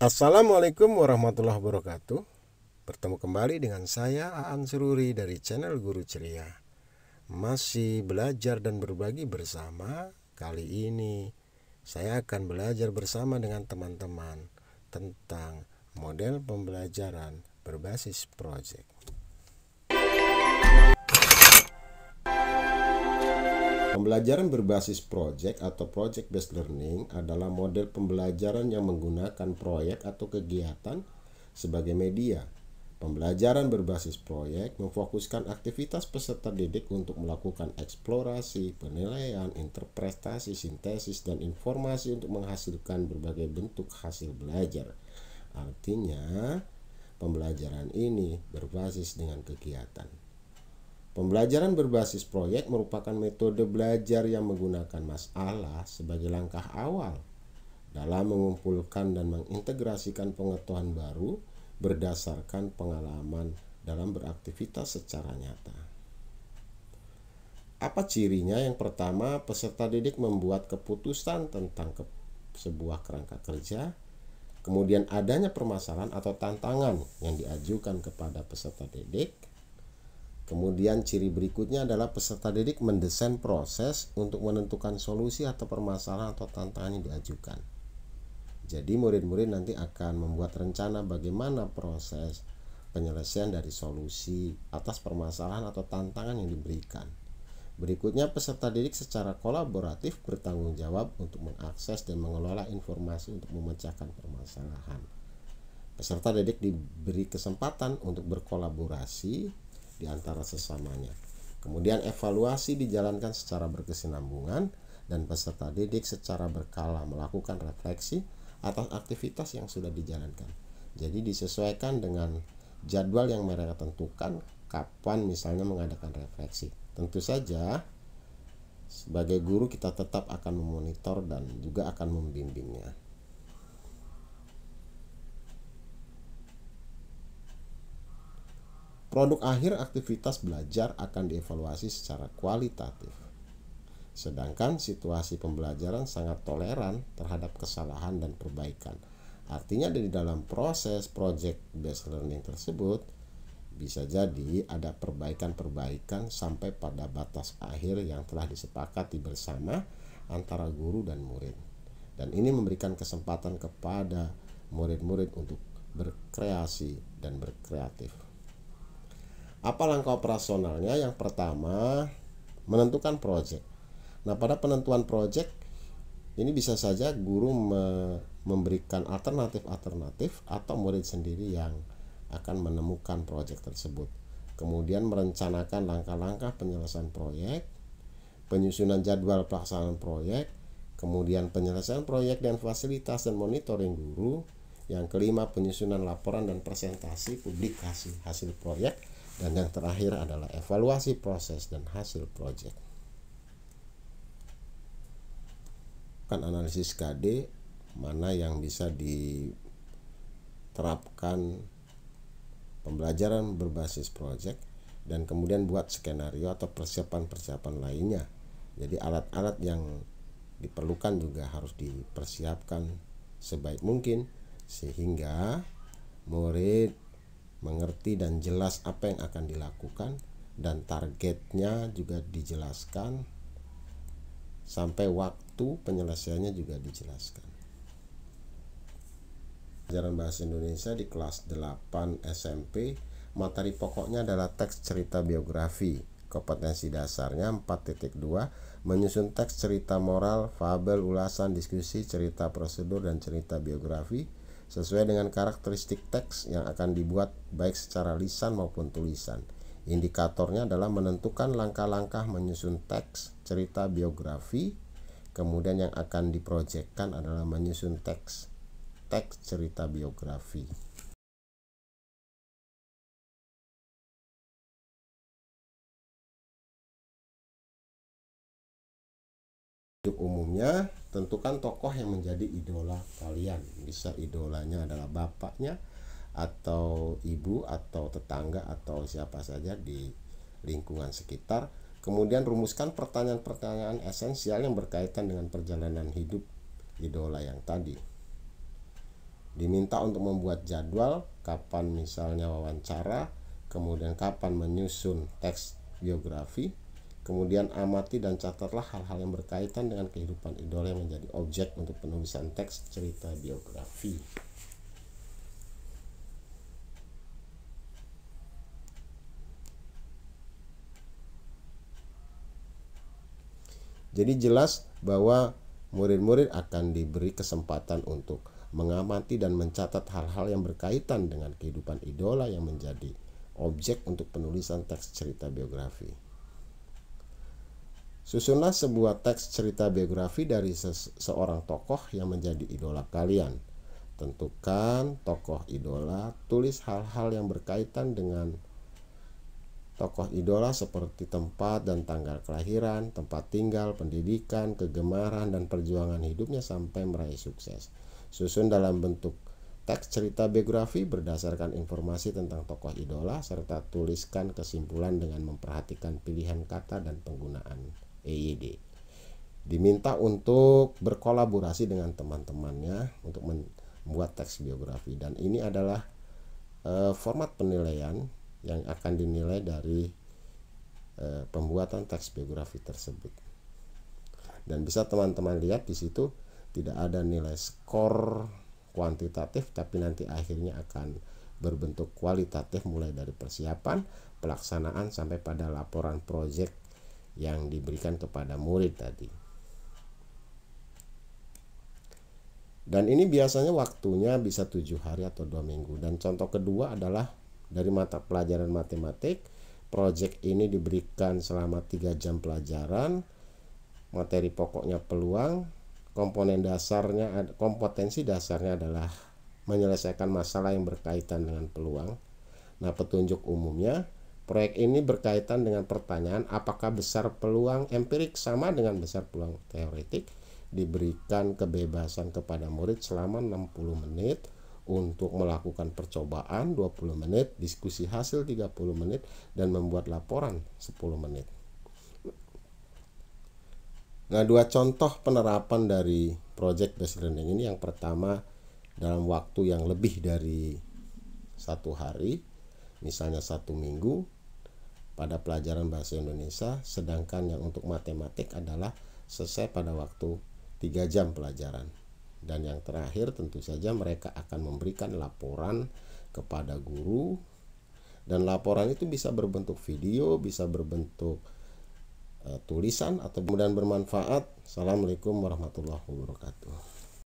Assalamualaikum warahmatullahi wabarakatuh. Bertemu kembali dengan saya Aan Sururi dari channel Guru Ceria. Masih belajar dan berbagi bersama. Kali ini saya akan belajar bersama dengan teman-teman tentang model pembelajaran berbasis proyek. Pembelajaran berbasis project atau project based learning adalah model pembelajaran yang menggunakan proyek atau kegiatan sebagai media. Pembelajaran berbasis proyek memfokuskan aktivitas peserta didik untuk melakukan eksplorasi, penilaian, interpretasi, sintesis, dan informasi untuk menghasilkan berbagai bentuk hasil belajar. Artinya, pembelajaran ini berbasis dengan kegiatan. Pembelajaran berbasis proyek merupakan metode belajar yang menggunakan masalah sebagai langkah awal dalam mengumpulkan dan mengintegrasikan pengetahuan baru berdasarkan pengalaman dalam beraktivitas secara nyata. Apa cirinya? Yang pertama, peserta didik membuat keputusan tentang sebuah kerangka kerja, kemudian adanya permasalahan atau tantangan yang diajukan kepada peserta didik. Kemudian ciri berikutnya adalah peserta didik mendesain proses untuk menentukan solusi atau permasalahan atau tantangan yang diajukan. Jadi murid-murid nanti akan membuat rencana bagaimana proses penyelesaian dari solusi atas permasalahan atau tantangan yang diberikan. Berikutnya, peserta didik secara kolaboratif bertanggung jawab untuk mengakses dan mengelola informasi untuk memecahkan permasalahan. Peserta didik diberi kesempatan untuk berkolaborasi di antara sesamanya. Kemudian evaluasi dijalankan secara berkesinambungan dan peserta didik secara berkala melakukan refleksi atas aktivitas yang sudah dijalankan. Jadi disesuaikan dengan jadwal yang mereka tentukan kapan misalnya mengadakan refleksi. Tentu saja sebagai guru kita tetap akan memonitor dan juga akan membimbingnya. Produk akhir aktivitas belajar akan dievaluasi secara kualitatif. Sedangkan situasi pembelajaran sangat toleran terhadap kesalahan dan perbaikan. Artinya di dalam proses project based learning tersebut bisa jadi ada perbaikan-perbaikan sampai pada batas akhir yang telah disepakati bersama antara guru dan murid. Dan ini memberikan kesempatan kepada murid-murid untuk berkreasi dan berkreatif. Apa langkah operasionalnya? Yang pertama, menentukan proyek. Nah, pada penentuan proyek ini bisa saja guru memberikan alternatif-alternatif atau murid sendiri yang akan menemukan proyek tersebut. Kemudian merencanakan langkah-langkah penyelesaian proyek, penyusunan jadwal pelaksanaan proyek, kemudian penyelesaian proyek dan fasilitas dan monitoring guru. Yang kelima, penyusunan laporan dan presentasi publikasi hasil proyek. Dan yang terakhir adalah evaluasi proses dan hasil proyek. Kan analisis KD mana yang bisa diterapkan pembelajaran berbasis proyek dan kemudian buat skenario atau persiapan-persiapan lainnya. Jadi alat-alat yang diperlukan juga harus dipersiapkan sebaik mungkin sehingga murid mengerti dan jelas apa yang akan dilakukan dan targetnya juga dijelaskan sampai waktu penyelesaiannya juga dijelaskan. Pelajaran Bahasa Indonesia di kelas 8 SMP, materi pokoknya adalah teks cerita biografi. Kompetensi dasarnya 4.2, menyusun teks cerita moral, fabel, ulasan, diskusi, cerita prosedur, dan cerita biografi sesuai dengan karakteristik teks yang akan dibuat baik secara lisan maupun tulisan. Indikatornya adalah menentukan langkah-langkah menyusun teks cerita biografi. Kemudian yang akan diprojekkan adalah menyusun teks cerita biografi. Untuk umumnya, tentukan tokoh yang menjadi idola kalian. Bisa idolanya adalah bapaknya, atau ibu, atau tetangga, atau siapa saja di lingkungan sekitar. Kemudian rumuskan pertanyaan-pertanyaan esensial yang berkaitan dengan perjalanan hidup idola yang tadi. Diminta untuk membuat jadwal kapan misalnya wawancara, kemudian kapan menyusun teks biografi, kemudian amati dan catatlah hal-hal yang berkaitan dengan kehidupan idola yang menjadi objek untuk penulisan teks cerita biografi. Jadi jelas bahwa murid-murid akan diberi kesempatan untuk mengamati dan mencatat hal-hal yang berkaitan dengan kehidupan idola yang menjadi objek untuk penulisan teks cerita biografi. Susunlah sebuah teks cerita biografi dari seorang tokoh yang menjadi idola kalian. Tentukan tokoh idola, tulis hal-hal yang berkaitan dengan tokoh idola seperti tempat dan tanggal kelahiran, tempat tinggal, pendidikan, kegemaran, dan perjuangan hidupnya sampai meraih sukses. Susun dalam bentuk teks cerita biografi berdasarkan informasi tentang tokoh idola, serta tuliskan kesimpulan dengan memperhatikan pilihan kata dan penggunaan EYD. Diminta untuk berkolaborasi dengan teman-temannya untuk membuat teks biografi, dan ini adalah format penilaian yang akan dinilai dari pembuatan teks biografi tersebut. Dan bisa teman-teman lihat di situ tidak ada nilai skor kuantitatif, tapi nanti akhirnya akan berbentuk kualitatif mulai dari persiapan, pelaksanaan sampai pada laporan proyek yang diberikan kepada murid tadi. Dan ini biasanya waktunya bisa 7 hari atau 2 minggu. Dan contoh kedua adalah dari mata pelajaran matematik. Proyek ini diberikan selama 3 jam pelajaran. Materi pokoknya peluang. Kompetensi dasarnya adalah menyelesaikan masalah yang berkaitan dengan peluang. Nah, petunjuk umumnya, proyek ini berkaitan dengan pertanyaan apakah besar peluang empirik sama dengan besar peluang teoretik. Diberikan kebebasan kepada murid selama 60 menit untuk melakukan percobaan 20 menit, diskusi hasil 30 menit, dan membuat laporan 10 menit. Nah, 2 contoh penerapan dari project based learning ini, yang pertama dalam waktu yang lebih dari 1 hari, misalnya 1 minggu pada pelajaran bahasa Indonesia, sedangkan yang untuk matematik adalah selesai pada waktu 3 jam pelajaran. Dan yang terakhir tentu saja mereka akan memberikan laporan kepada guru, dan laporan itu bisa berbentuk video, bisa berbentuk tulisan, atau kemudian bermanfaat. Assalamualaikum warahmatullahi wabarakatuh.